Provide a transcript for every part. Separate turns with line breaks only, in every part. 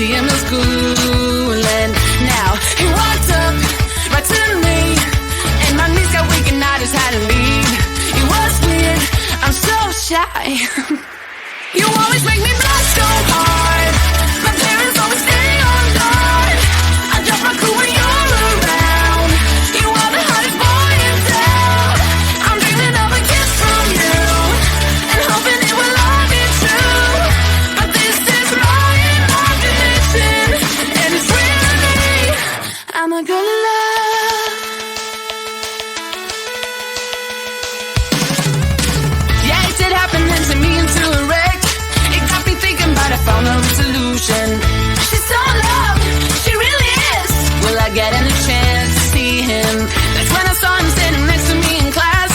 see him in school. And now he walked up right to me, and my knees got weak and I just had to leave. It was weird, I'm so shy. You always make me blush so hard. My parents always stay on guard. I drop my cool when you're around. You are the hottest boy in town. I'm dreaming of a kiss from you and hoping it will all be true. But this is my imagination, and it's real to me. I'm a girl in love. Yeah, it did happen and to me into a wreck. It got me thinking about I found a solution. She's so in love, she really is. Will I get any chance to see him? That's when I saw him standing next to me in class.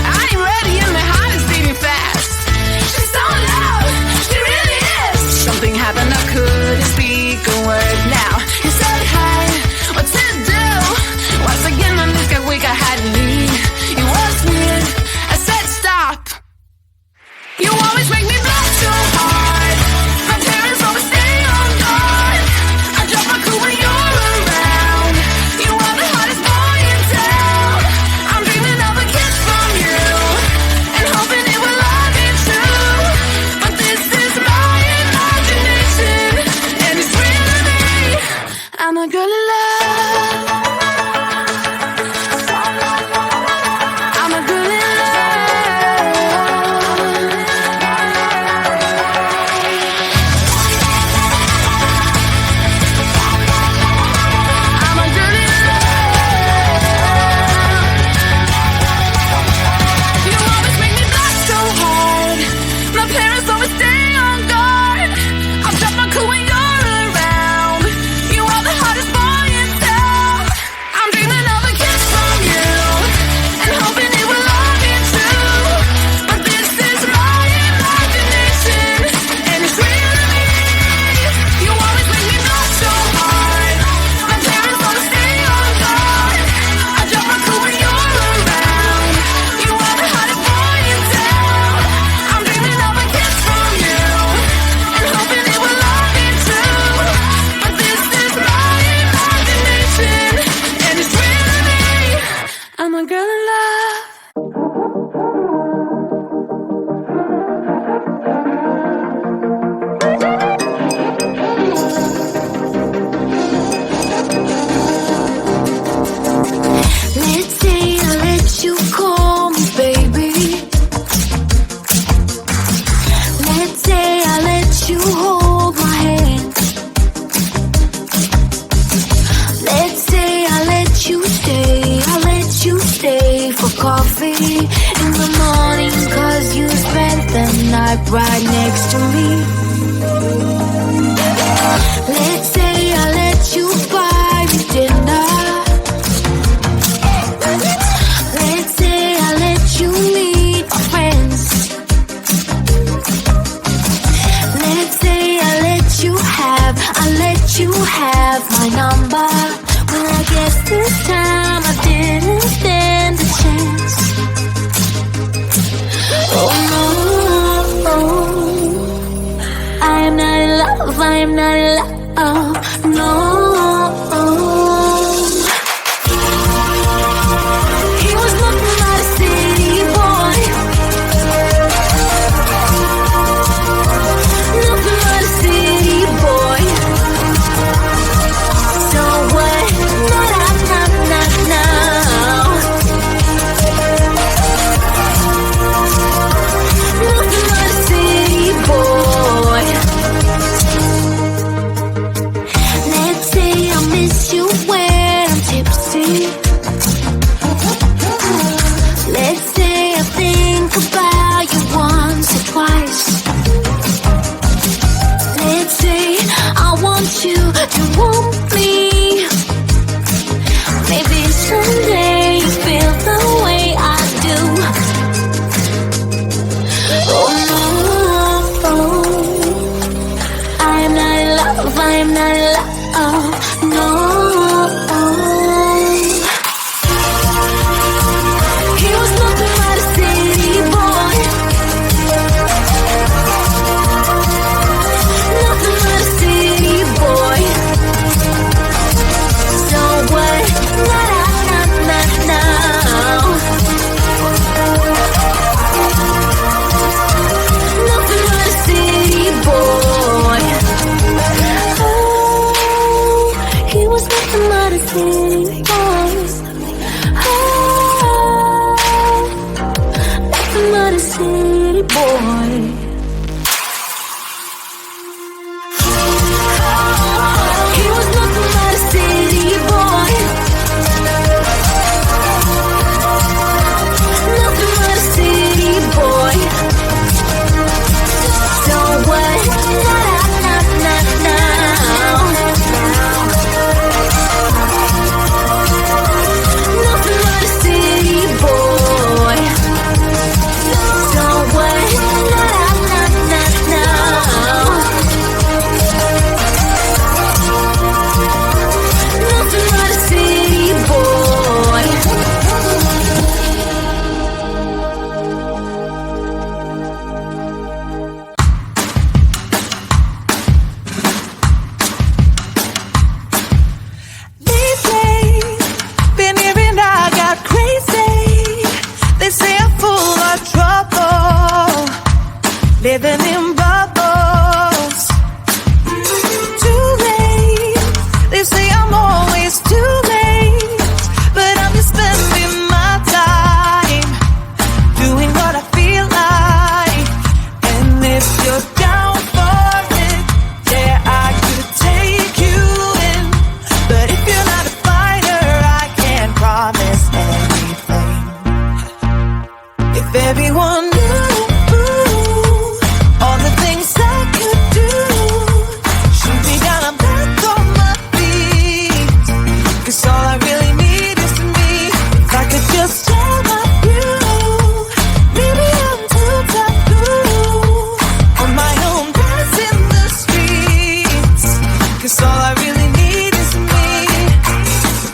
I ain't ready and my heart is beating fast. She's so in love, she really is. Something happened, I couldn't speak a word. Now he said hi, what to do? Once again my knees got weak, I had to leave. It was weird, I said stop. You always make me blush so hard. My parents always stay on guard. I drop my cool when you're around. You are the hottest boy in town. I'm dreaming of a kiss from you and hoping it will all be true. But this is my imagination, and it's real to me. I'm a girl in love. I'm a girl in love. I'm a girl in love. You always make me blush so hard. My parents always stay on guard. I'll drop my cool when you're around. You are the hottest boy in town. I'm dreaming of a kiss from you and hoping it will all be true. But this is my imagination, and it's real to me. You always make me blush so hard. My parents always stay on guard. I drop my cool when you're around. You are the hottest boy in town. I'm dreaming of a kiss from you and hoping it will all be true. But this is my imagination, and it's real to me. I'm a girl in love. Let's say I let you call me baby. Let's say I let you hold my hand. Let's say I let you stay for coffee in the morning, 'cause you spent the night right next to me. Let's say I let you buy me dinner. Let's say I let you meet my friends. Let's say I let you have my number. Well, I guess this time I didn't stand a chance. Oh no, I am not in love, I am not in love, no. He was looking like a city boy, looking like a city boy. So what? Looking like a city boy. Let's say I miss you when I'm tipsy. Let's say I think about you once or twice. Let's say I want you, you want me. Maybe someday you feel the way I do. Oh no, I am not in love, I am not in love, no. He was looking like a city boy, looking like a city boy. city boys. Nothing but a city boy. He was nothing but a city boy. Nothing but a city boy. So what? Nothing but a city boy. So what? Nothing but a city boy.
Lately, been hearing I got crazy. They say I'm full of trouble, living in bubbles. Too late, they say I'm always too late, but I'm just spending my time doing what I feel like. And if you're down for it, yeah, I could take you in. But if you're not a fighter, I can't promise anything. If everyone knew all the things I could do, shoot me down, I'm back on my feet. 'Cause all I really need is me. If I could just share my view, maybe I'm too taboo on my own dance in the streets. 'Cause all I really need is me.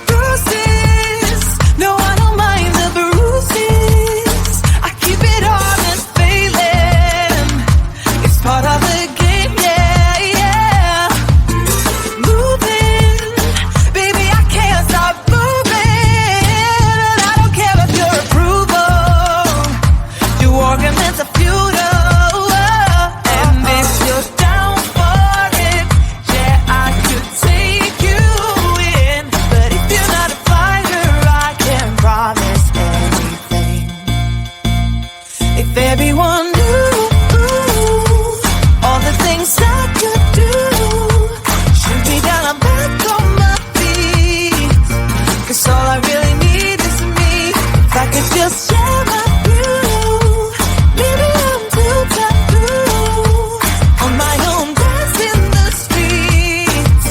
Bruises, no, I don't mind the bruises. I keep it honest, failing. It's part of the game, yeah, yeah. Moving, baby, I can't stop moving. I don't care if your approval, your arguments are futile. And if you're down for it, yeah, I could take you in. But if you're not a fighter, I can't promise anything. If everyone knew all the things I could do, shoot me down, I'm back on my feet. 'Cause all I really need is me. If I could just share my view, maybe I'm too taboo on my own dance in the streets.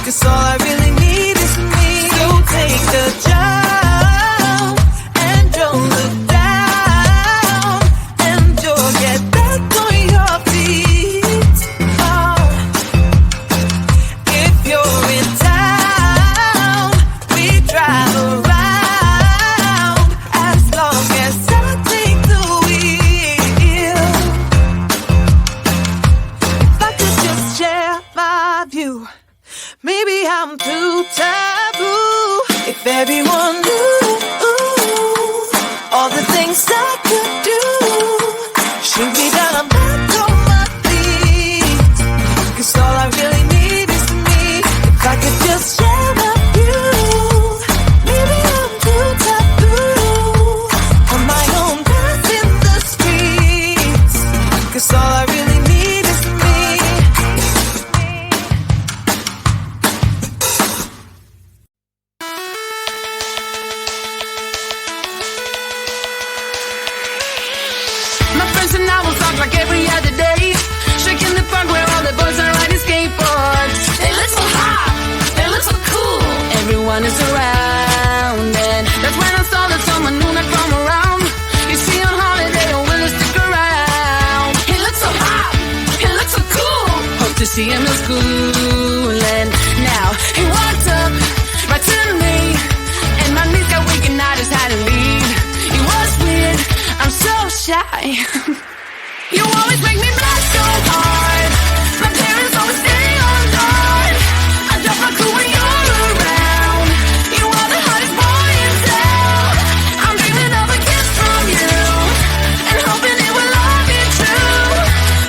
'Cause all I really need is me. So take the jump and don't look down, and you'll get back on your feet. Oh, if you're in town, we drive around as long as I take the wheel. If I could just share my view, maybe I'm too taboo. If everyone knew all the things I could do, shoot me down, I'm back on my feet. 'Cause all I really need is me. If I could just share my view, maybe I'm too taboo on my own dance in the streets. 'Cause all I really need is me.
My friends and I will talk like every other day, shaking the park where all the boys are riding skateboards. They look so hot, they look so cool. Everyone is around, and that's when I saw that someone new not from around. You see on holiday, oh, will he stick around? He looks so hot, he looks so cool. Hope to see him in school, and now he walked up right to me, and my knees got weak and I just had to leave. He was weird, I'm so shy. You always make me blush so hard. My parents always stay on guard. I drop my cool when you're around. You are the hottest boy in town. I'm dreaming of a kiss from you, and hoping it will all be true.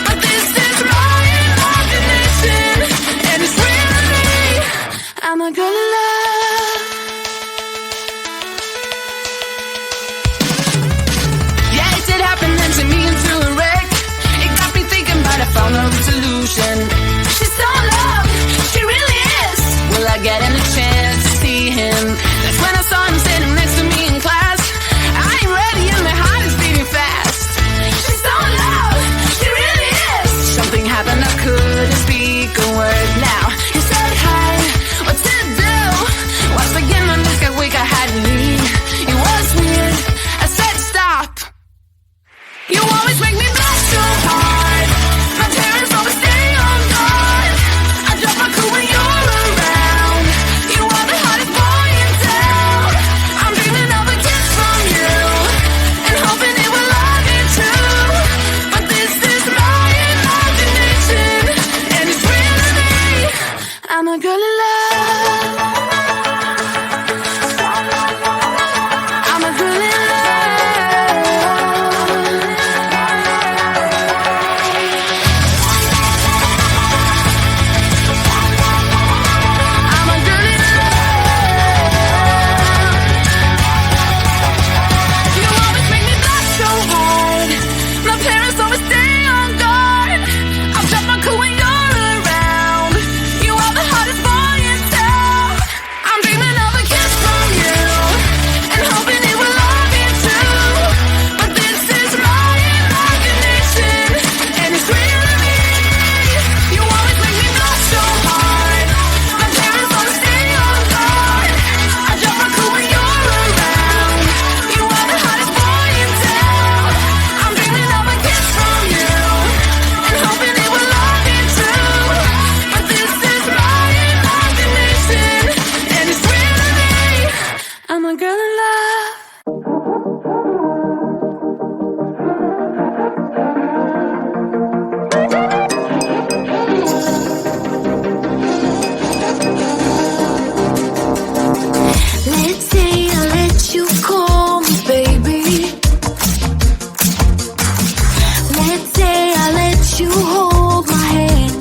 But this is my imagination, and it's really I'm not gonna lie. a girl in love. I'm a girl in I'm a girl in love. You always make me laugh so hard. My parents always stay on guard. I'll drop my cool when you're around. You are the hottest boy in town. I'm dreaming of a kiss from you and hoping it will love you too. But this is my imagination and it's real to me. You always make me laugh so hard. My parents always stay on guard. I drop my cool when you're around. You are the hottest boy in town. I'm dreaming of a kiss from you and hoping it will love you too. But this is my imagination and it's real to me. I'm a girl in love. Let's say I let you call me baby. Let's say I let you hold my hand.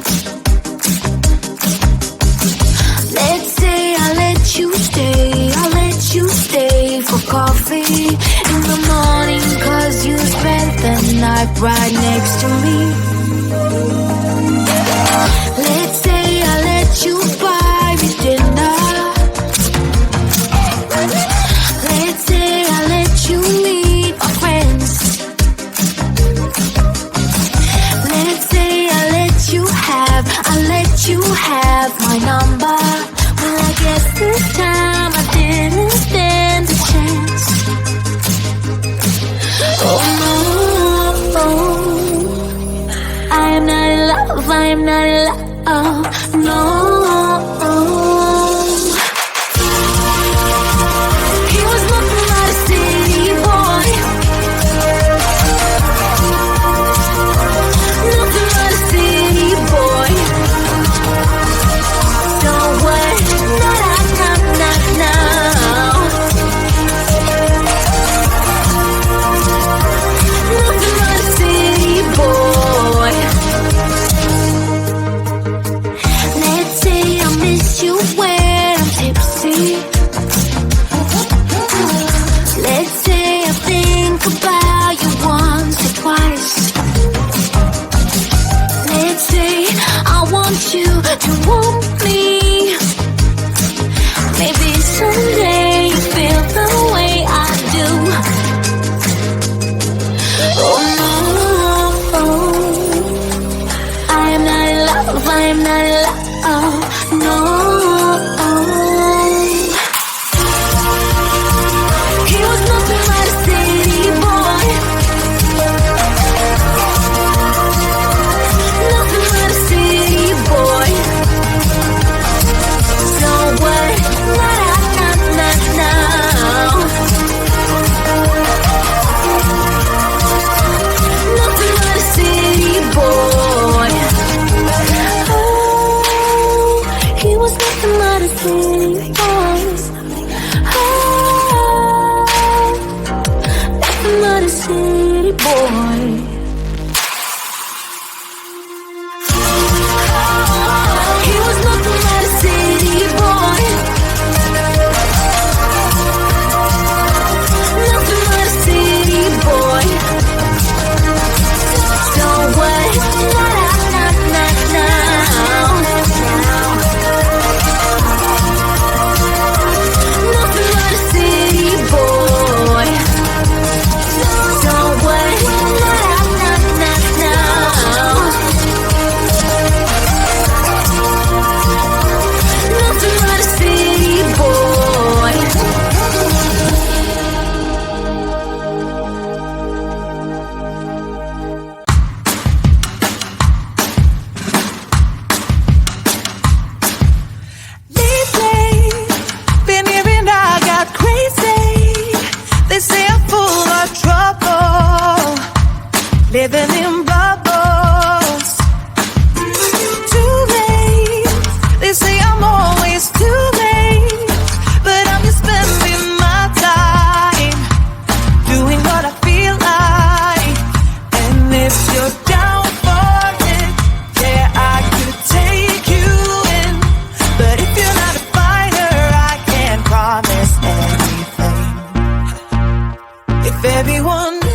Let's say I let you stay for coffee in the morning, 'cause you spent the night right next to me. Let's say I let you buy me dinner. Let's say I let you meet my friends. Let's say I let you have my number. Well, I guess this time I didn't stand a chance. Oh no, I am not in love, I am not in love. Oh no. He was nothing but a city boy. Nothing but a city boy. So what? No. Nothing but a city boy. Let's say I miss you when I'm tipsy. Let's say I think about you once or twice. Let's say I want you to want me. Maybe someday you feel the way I do. Oh no, I am not in love, I am not in love. Oh no. He was nothing but a city boy. Nothing but a city boy. So what? No. Nothing but a city boy. Oh, he was nothing but a city boy. Oh, nothing but a city boy. He was nothing but a city boy. Nothing but a city boy. So what? No.
Baby, one day